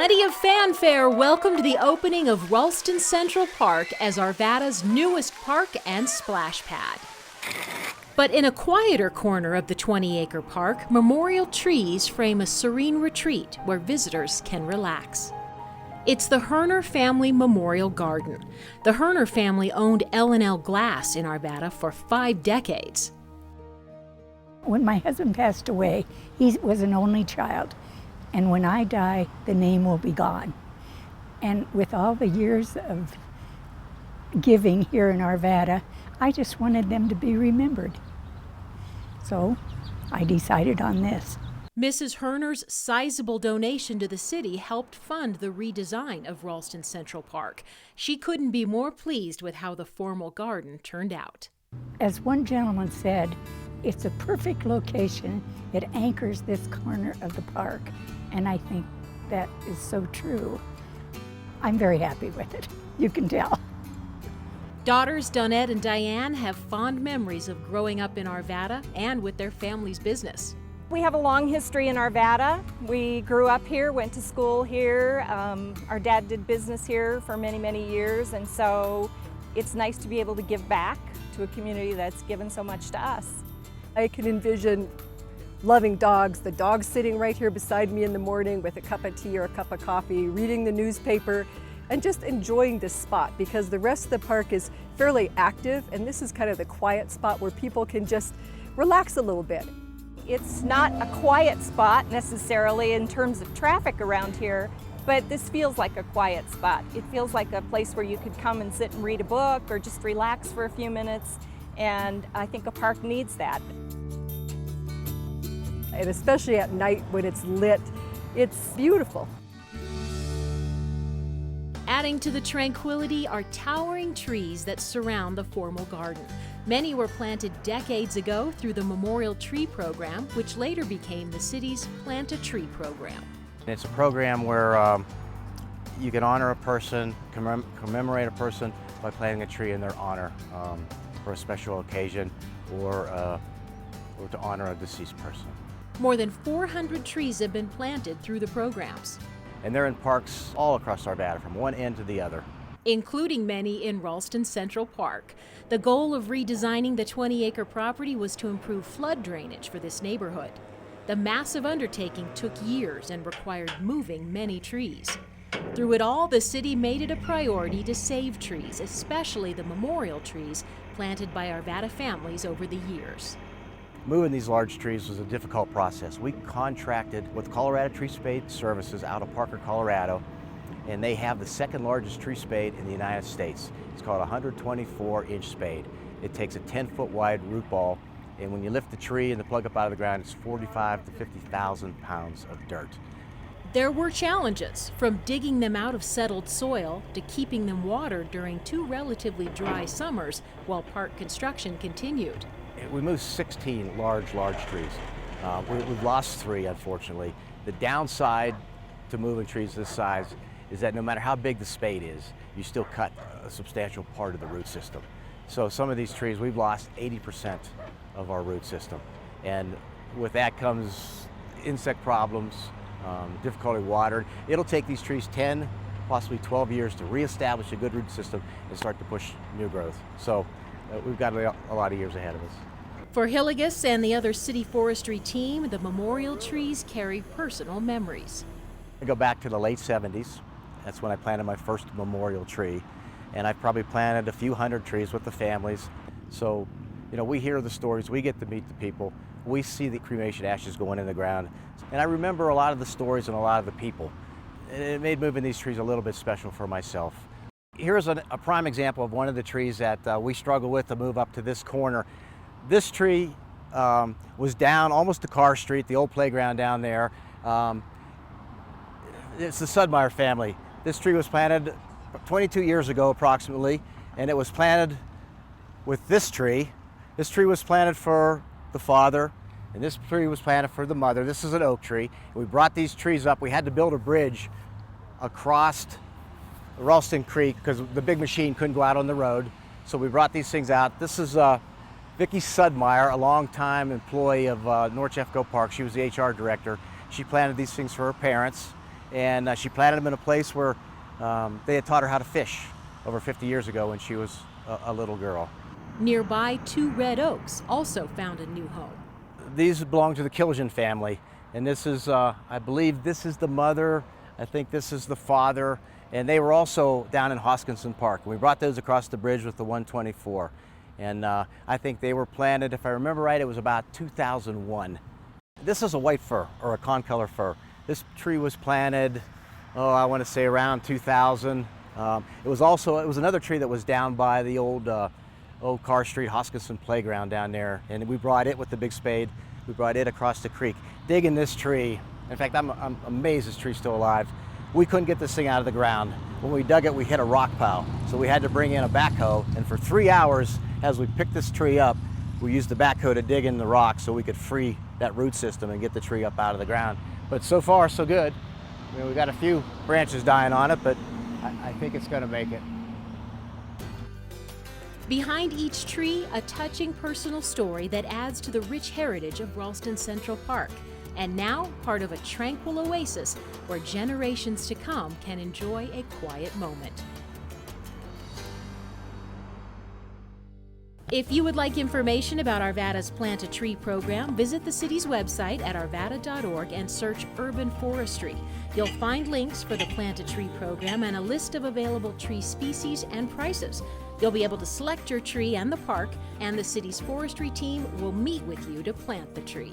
Plenty of fanfare welcomed the opening of Ralston Central Park as Arvada's newest park and splash pad. But in a quieter corner of the 20-acre park, memorial trees frame a serene retreat where visitors can relax. It's the Hernor family memorial garden. The Hernor family owned L&L Glass in Arvada for 5 decades. When my husband passed away, he was an only child. And when I die, the name will be gone. And with all the years of giving here in Arvada, I just wanted them to be remembered. So I decided on this. Mrs. Hernor's sizable donation to the city helped fund the redesign of Ralston Central Park. She couldn't be more pleased with how the formal garden turned out. As one gentleman said, it's a perfect location. It anchors this corner of the park. And I think that is so true. I'm very happy with it. You can tell. Daughters Donette and Diane have fond memories of growing up in Arvada and with their family's business. We have a long history in Arvada. We grew up here, went to school here. Our dad did business here for many, many years, and so it's nice to be able to give back to a community that's given so much to us. I can envision loving dogs, the dog sitting right here beside me in the morning with a cup of tea or a cup of coffee, reading the newspaper, and just enjoying this spot because the rest of the park is fairly active, and this is kind of the quiet spot where people can just relax a little bit. It's not a quiet spot necessarily in terms of traffic around here, but this feels like a quiet spot. It feels like a place where you could come and sit and read a book or just relax for a few minutes, and I think a park needs that. And especially at night when it's lit, it's beautiful. Adding to the tranquility are towering trees that surround the formal garden. Many were planted decades ago through the Memorial Tree Program, which later became the city's Plant a Tree program. It's a program where you can honor a person, commemorate a person by planting a tree in their honor for a special occasion or to honor a deceased person. More than 400 trees have been planted through the programs, and they're in parks all across Arvada, from one end to the other, including many in Ralston Central Park. The goal of redesigning the 20-acre property was to improve flood drainage for this neighborhood. The massive undertaking took years and required moving many trees. Through it all, the city made it a priority to save trees, especially the memorial trees planted by Arvada families over the years. Moving these large trees was a difficult process. We contracted with Colorado Tree Spade Services out of Parker, Colorado, and they have the second largest tree spade in the United States. It's called a 124-inch spade. It takes a 10-foot wide root ball, and when you lift the tree and the plug up out of the ground, it's 45,000 to 50,000 pounds of dirt. There were challenges, from digging them out of settled soil to keeping them watered during 2 relatively dry summers while park construction continued. We moved 16 large trees. We've lost 3, unfortunately. The downside to moving trees this size is that no matter how big the spade is, you still cut a substantial part of the root system. So some of these trees, we've lost 80% of our root system. And with that comes insect problems, difficulty watering. It'll take these trees 10, possibly 12 years to reestablish a good root system and start to push new growth. So we've got a lot of years ahead of us. For Hilligus and the other city forestry team, the memorial trees carry personal memories. I go back to the late 70s. That's when I planted my first memorial tree. And I've probably planted a few hundred trees with the families. So, we hear the stories, we get to meet the people, we see the cremation ashes going in the ground. And I remember a lot of the stories and a lot of the people. And it made moving these trees a little bit special for myself. Here's a prime example of one of the trees that we struggle with to move up to this corner. This tree was down almost to Carr Street, the old playground down there. It's the Sudmeyer family. This tree was planted 22 years ago approximately, and it was planted with this tree. This tree was planted for the father, and this tree was planted for the mother. This is an oak tree. We brought these trees up. We had to build a bridge across Ralston Creek because the big machine couldn't go out on the road. So we brought these things out. This is Vicki Sudmeyer, a longtime employee of North Jeffco Park. She was the HR director. She planted these things for her parents, and she planted them in a place where they had taught her how to fish over 50 years ago when she was a little girl. Nearby, 2 red oaks also found a new home. These belong to the Killian family, and this is, I believe this is the mother, I think this is the father, and they were also down in Ralston Park. We brought those across the bridge with the 124, and I think they were planted, if I remember right, it was about 2001. This is a white fir, or a concolor fir. This tree was planted, I want to say around 2000. It was another tree that was down by the old Carr Street Hoskinson playground down there, and we brought it with the big spade. We brought it across the creek. Digging this tree, in fact, I'm amazed this tree's still alive. We couldn't get this thing out of the ground. When we dug it, we hit a rock pile, so we had to bring in a backhoe, and for 3 hours, as we picked this tree up, we used the backhoe to dig in the rock so we could free that root system and get the tree up out of the ground. But so far, so good. I mean, we got a few branches dying on it, but I think it's going to make it. Behind each tree, a touching personal story that adds to the rich heritage of Ralston Central Park, and now part of a tranquil oasis where generations to come can enjoy a quiet moment. If you would like information about Arvada's Plant a Tree program, visit the city's website at arvada.org and search Urban Forestry. You'll find links for the Plant a Tree program and a list of available tree species and prices. You'll be able to select your tree and the park, and the city's forestry team will meet with you to plant the tree.